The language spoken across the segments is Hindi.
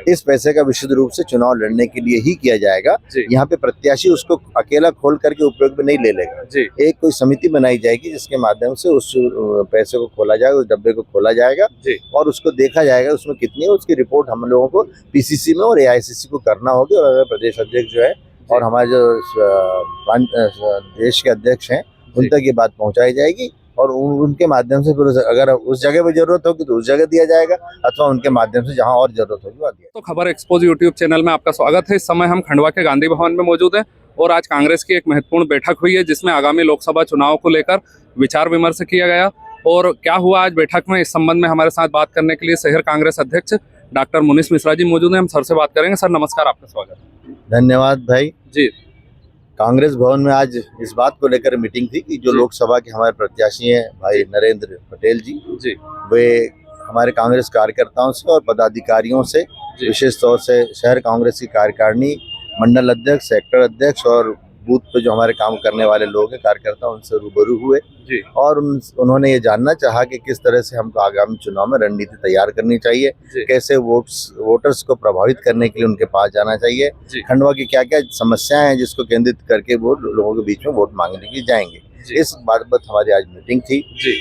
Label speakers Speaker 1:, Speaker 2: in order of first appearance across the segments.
Speaker 1: इस पैसे का विशुद्ध रूप से चुनाव लड़ने के लिए ही किया जाएगा। यहाँ पे प्रत्याशी उसको अकेला खोल करके उपयोग में नहीं ले लेगा। एक कोई समिति बनाई जाएगी जिसके माध्यम से उस पैसे को खोला जाएगा, उस डब्बे को खोला जाएगा और उसको देखा जाएगा उसमें कितनी है। उसकी रिपोर्ट हम लोगों को पीसीसी में और एआईसीसी को करना होगी और अगर प्रदेश अध्यक्ष जो है और हमारे जो देश के अध्यक्ष हैं उन तक ये बात पहुंचाई जाएगी और उनके माध्यम से फिर अगर उस जगह पे जरूरत होगी तो उस जगह दिया जाएगा अथवा उनके माध्यम से जहां और जरूरत होगी वहां दिया।
Speaker 2: तो खबर एक्सपोज यूट्यूब चैनल में आपका स्वागत है। इस समय हम खंडवा के गांधी भवन में मौजूद हैं और आज कांग्रेस की एक महत्वपूर्ण बैठक हुई है जिसमें आगामी लोकसभा चुनाव को लेकर विचार विमर्श किया गया। और क्या हुआ आज बैठक में, इस संबंध में हमारे साथ बात करने के लिए शहर कांग्रेस अध्यक्ष डॉक्टर मुनीष मिश्रा जी मौजूद हैं। हम सर से बात करेंगे। सर नमस्कार, आपका स्वागत।
Speaker 1: धन्यवाद भाई
Speaker 2: जी।
Speaker 1: कांग्रेस भवन में आज इस बात को लेकर मीटिंग थी कि जो लोकसभा के हमारे प्रत्याशी हैं भाई नरेंद्र पटेल जी वे हमारे कांग्रेस कार्यकर्ताओं से और पदाधिकारियों से, विशेष तौर से शहर कांग्रेस की कार्यकारिणी, मंडल अध्यक्ष, सेक्टर अध्यक्ष और बूथ पे जो हमारे काम करने वाले लोग हैं कार्यकर्ता, उनसे रूबरू हुए और उन्होंने ये जानना चाहा कि किस तरह से हमको आगामी चुनाव में रणनीति तैयार करनी चाहिए, कैसे वोटर्स को प्रभावित करने के लिए उनके पास जाना चाहिए, खंडवा की क्या क्या समस्याएं हैं जिसको केंद्रित करके वो लोगों के बीच में वोट मांगने के लिए जाएंगे। इस बाबत हमारी आज मीटिंग थी,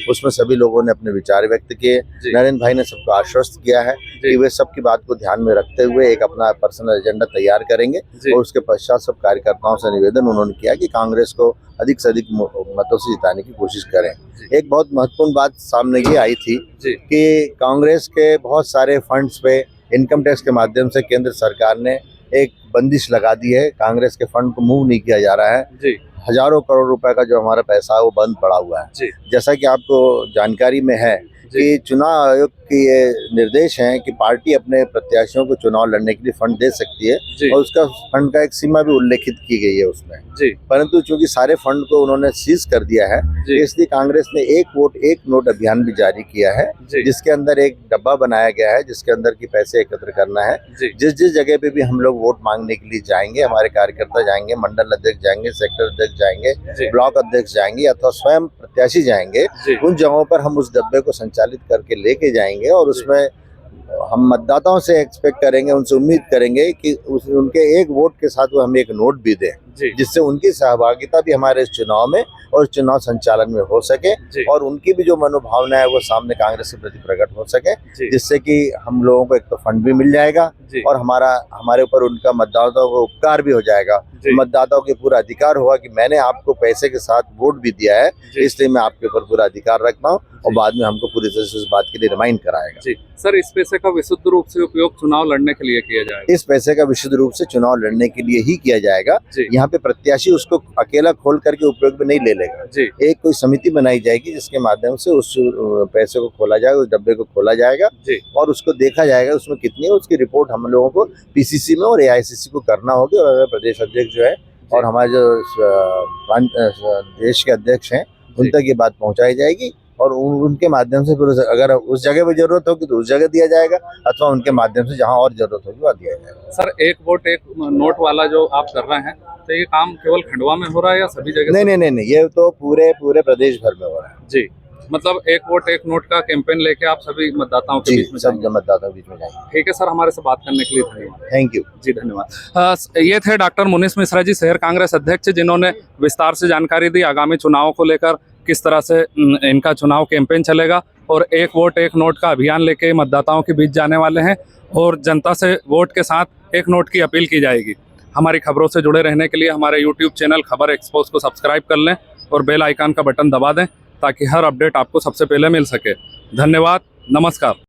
Speaker 1: उसमें सभी लोगों ने अपने विचार व्यक्त किए। नरेंद्र भाई ने सबको आश्वस्त किया है कि वे सबकी बात को ध्यान में रखते हुए एक अपना पर्सनल एजेंडा तैयार करेंगे और उसके पश्चात सब कार्यकर्ताओं से निवेदन उन्होंने किया कि कांग्रेस को अधिक से अधिक मतों से जिताने की कोशिश करें। एक बहुत महत्वपूर्ण बात सामने ये आई थी कि कांग्रेस के बहुत सारे फंड्स पे इनकम टैक्स के माध्यम से केंद्र सरकार ने एक बंदिश लगा दी है। कांग्रेस के फंड को मूव नहीं किया जा रहा है। हजारों करोड़ रुपए का जो हमारा पैसा है वो बंद पड़ा हुआ है। जैसा कि आपको जानकारी में है कि चुनाव आयोग के ये निर्देश हैं कि पार्टी अपने प्रत्याशियों को चुनाव लड़ने के लिए फंड दे सकती है और उसका फंड का एक सीमा भी उल्लेखित की गई है उसमें। परंतु चूंकि सारे फंड को उन्होंने सीज कर दिया है इसलिए कांग्रेस ने एक वोट एक नोट अभियान भी जारी किया है जिसके अंदर एक डब्बा बनाया गया है जिसके अंदर की पैसे एकत्र करना है। जिस जिस जगह पे भी हम लोग वोट मांगने के लिए जाएंगे, हमारे कार्यकर्ता जाएंगे, मंडल अध्यक्ष जाएंगे, सेक्टर अध्यक्ष जाएंगे, ब्लॉक अध्यक्ष जाएंगे अथवा स्वयं प्रत्याशी जाएंगे, उन जगहों पर हम उस डब्बे को संचालित करके लेके जाएंगे और उसमें हम मतदाताओं से एक्सपेक्ट करेंगे, उनसे उम्मीद करेंगे कि उनके एक वोट के साथ वो हमें एक नोट भी दें जिससे उनकी सहभागिता भी हमारे इस चुनाव में और चुनाव संचालन में हो सके और उनकी भी जो मनोभावना है वो सामने कांग्रेस के प्रति प्रकट हो सके, जिससे कि हम लोगों को एक तो फंड भी मिल जाएगा और हमारे ऊपर उनका मतदाताओं को उपकार भी हो जाएगा। मतदाताओं के पूरा अधिकार होगा कि मैंने आपको पैसे के साथ वोट भी दिया है इसलिए मैं आपके ऊपर पूरा अधिकार रखता हूँ और बाद में हमको पूरी तरह से इस बात के लिए रिमाइंड कराएगा।
Speaker 2: सर इस पैसे का विशुद्ध रूप से उपयोग चुनाव लड़ने के लिए किया जाएगा।
Speaker 1: इस पैसे का विशुद्ध रूप से चुनाव लड़ने के लिए ही किया जाएगा। यहाँ पे प्रत्याशी उसको अकेला खोल करके उपयोग में नहीं ले लेगा। एक कोई समिति बनाई जाएगी जिसके माध्यम से उस पैसे को खोला जाएगा, उस डब्बे को खोला जाएगा और उसको देखा जाएगा उसमें कितनी है। उसकी रिपोर्ट हम लोगों को पीसीसी में और एआईसीसी को करना होगी और अगर प्रदेश अध्यक्ष जो है और हमारे जो देश के अध्यक्ष हैं उन तक ये बात पहुंचाई जाएगी और उनके माध्यम से फिर अगर उस जगह पे जरूरत होगी तो उस जगह दिया जाएगा अथवा उनके माध्यम से जहां और जरूरत होगी वहां दिया जाएगा।
Speaker 2: सर एक वोट एक नोट वाला जो आप कर रहे हैं तो ये काम केवल खंडवा में हो रहा है या सभी जगह?
Speaker 1: नहीं, ये तो पूरे प्रदेश भर में हो रहा है।
Speaker 2: जी, मतलब एक वोट एक नोट का कैंपेन लेके आप सभी मतदाताओं के बीच में
Speaker 1: सब मतदाताओं के बीच में जाएंगे।
Speaker 2: ठीक है सर, हमारे से बात करने के लिए धन्यवाद।
Speaker 1: थैंक यू
Speaker 2: जी, धन्यवाद। ये थे डॉक्टर मुनीष मिश्रा जी, शहर कांग्रेस अध्यक्ष, जिन्होंने विस्तार से जानकारी दी आगामी चुनावों को लेकर किस तरह से इनका चुनाव कैंपेन चलेगा और एक वोट एक नोट का अभियान लेके मतदाताओं के बीच जाने वाले हैं और जनता से वोट के साथ एक नोट की अपील की जाएगी। हमारी खबरों से जुड़े रहने के लिए हमारे यूट्यूब चैनल खबर एक्सपोज को सब्सक्राइब कर लें और बेल आइकन का बटन दबा दें ताकि हर अपडेट आपको सबसे पहले मिल सके। धन्यवाद, नमस्कार।